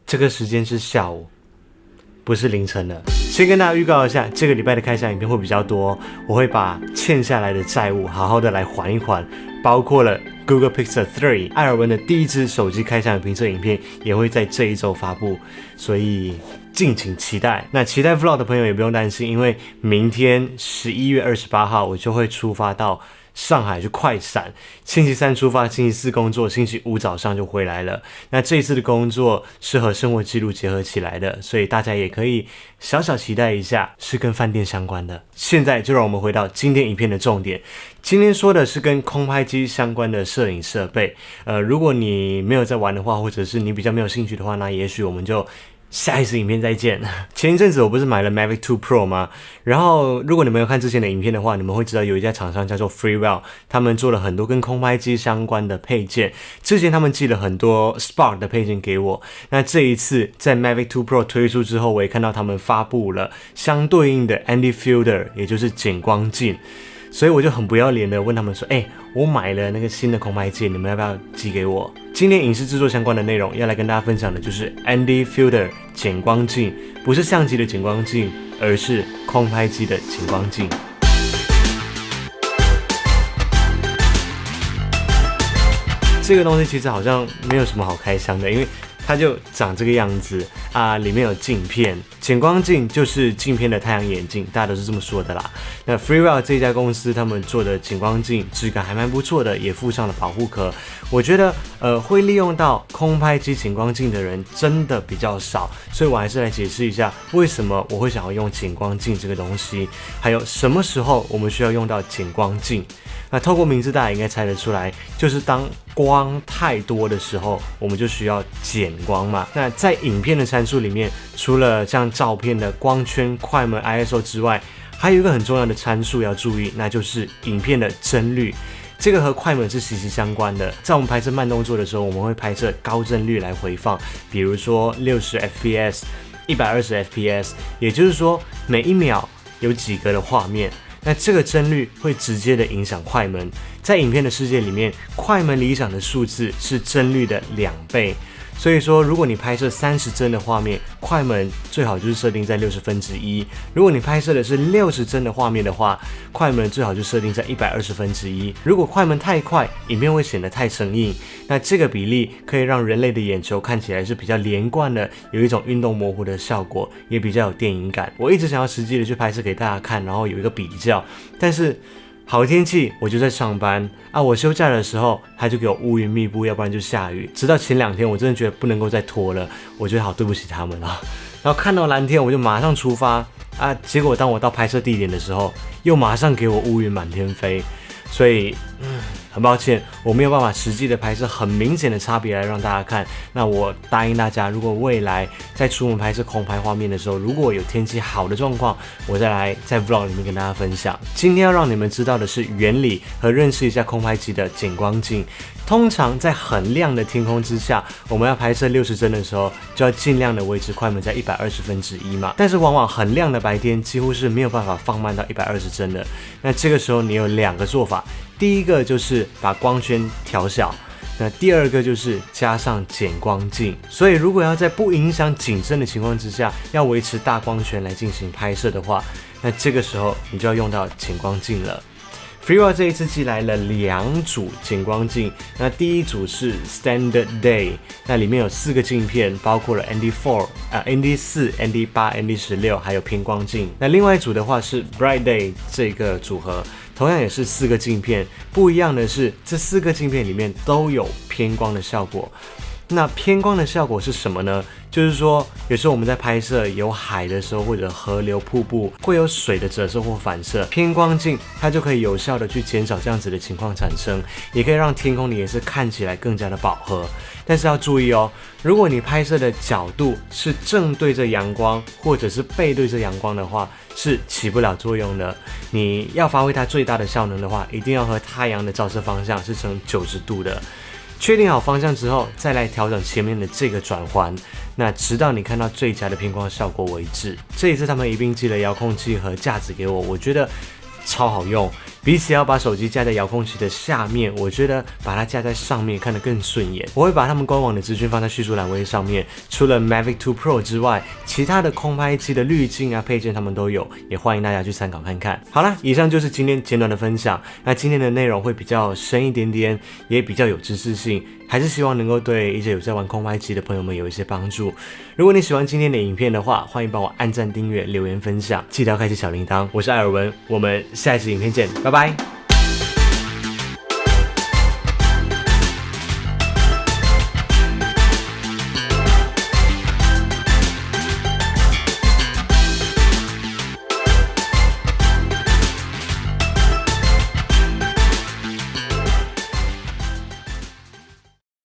这个时间是下午，不是凌晨了。先跟大家预告一下，这个礼拜的开箱影片会比较多，我会把欠下来的债务好好的来还一还，包括了 Google Pixel 3， 艾尔文的第一支手机开箱的评测影片也会在这一周发布，所以敬请期待。那期待 Vlog 的朋友也不用担心，因为明天11月28号我就会出发到上海去快闪，星期三出发，星期四工作，星期五早上就回来了。那这一次的工作是和生活记录结合起来的，所以大家也可以小小期待一下，是跟饭店相关的。现在就让我们回到今天影片的重点。今天说的是跟空拍机相关的摄影设备。如果你没有在玩的话，或者是你比较没有兴趣的话，那也许我们就下一支影片再见。前一阵子我不是买了 Mavic 2 Pro 吗？然后如果你们有看之前的影片的话，你们会知道有一家厂商叫做 Freewell， 他们做了很多跟空拍机相关的配件。之前他们寄了很多 Spark 的配件给我。那这一次在 Mavic 2 Pro 推出之后，我也看到他们发布了相对应的 ND Filter， 也就是减光镜。所以我就很不要脸的问他们说，我买了那个新的空拍机，你们要不要寄给我？今天影视制作相关的内容要来跟大家分享的就是 ND Filter 减光镜，不是相机的减光镜，而是空拍机的减光镜。这个东西其实好像没有什么好开箱的，因为它就长这个样子啊，里面有镜片。减光镜就是镜片的太阳眼镜，大家都是这么说的啦。那 Freewell 这家公司他们做的减光镜质感还蛮不错的，也附上了保护壳。我觉得会利用到空拍机减光镜的人真的比较少，所以我还是来解释一下为什么我会想要用减光镜这个东西，还有什么时候我们需要用到减光镜。那透过名字大家应该猜得出来，就是当光太多的时候，我们就需要减光嘛。那在影片的参数里面，除了像照片的光圈、快门、ISO 之外，还有一个很重要的参数要注意，那就是影片的帧率。这个和快门是息息相关的。在我们拍摄慢动作的时候，我们会拍摄高帧率来回放，比如说60 fps、120 fps， 也就是说每一秒有几格的画面。那这个帧率会直接的影响快门。在影片的世界里面，快门理想的数字是帧率的2倍。所以说，如果你拍摄30帧的画面，快门最好就是设定在1/60；如果你拍摄的是60帧的画面的话，快门最好就设定在120分之一。如果快门太快，影片会显得太生硬。那这个比例可以让人类的眼球看起来是比较连贯的，有一种运动模糊的效果，也比较有电影感。我一直想要实际的去拍摄给大家看，然后有一个比较，但是好天气我就在上班啊，我休假的时候他就给我乌云密布，要不然就下雨。直到前2天我真的觉得不能够再拖了，我觉得好对不起他们了。然后看到蓝天我就马上出发啊，结果当我到拍摄地点的时候，又马上给我乌云满天飞。所以很抱歉，我没有办法实际的拍摄很明显的差别来让大家看。那我答应大家，如果未来在出门拍摄空拍画面的时候，如果有天气好的状况，我再来在 Vlog 里面跟大家分享。今天要让你们知道的是原理和认识一下空拍机的减光镜。通常在很亮的天空之下，我们要拍摄60帧的时候，就要尽量的维持快门在120分之一嘛。但是往往很亮的白天，几乎是没有办法放慢到120帧的。那这个时候你有2个做法，第一个就是把光圈调小，那第二个就是加上减光镜。所以如果要在不影响景深的情况之下，要维持大光圈来进行拍摄的话，那这个时候你就要用到减光镜了。Freewell 这一次寄来了2组减光镜，那第一组是 Standard Day， 那里面有4个镜片，包括了 ND4、ND8、ND16， 还有偏光镜。那另外一组的话是 Bright Day 这个组合，同样也是4个镜片，不一样的是这4个镜片里面都有偏光的效果。那偏光的效果是什么呢？就是说有时候我们在拍摄有海的时候，或者河流瀑布会有水的折射或反射，偏光镜它就可以有效的去减少这样子的情况产生，也可以让天空的颜色看起来更加的饱和。但是要注意哦，如果你拍摄的角度是正对着阳光或者是背对着阳光的话，是起不了作用的。你要发挥它最大的效能的话，一定要和太阳的照射方向是成90度的。确定好方向之后，再来调整前面的这个转环，那直到你看到最佳的偏光效果为止。这一次他们一并寄了遥控器和架子给我，我觉得超好用。比起要把手机架在遥控器的下面，我觉得把它架在上面看得更顺眼。我会把他们官网的资讯放在叙述栏位上面。除了 Mavic 2 Pro 之外，其他的空拍机的滤镜啊配件他们都有，也欢迎大家去参考看看。好啦，以上就是今天简短的分享。那今天的内容会比较深一点点，也比较有知识性，还是希望能够对一些有在玩空拍机的朋友们有一些帮助。如果你喜欢今天的影片的话，欢迎帮我按赞、订阅、留言、分享，记得要开启小铃铛。我是艾尔文，我们下一次影片见，拜拜。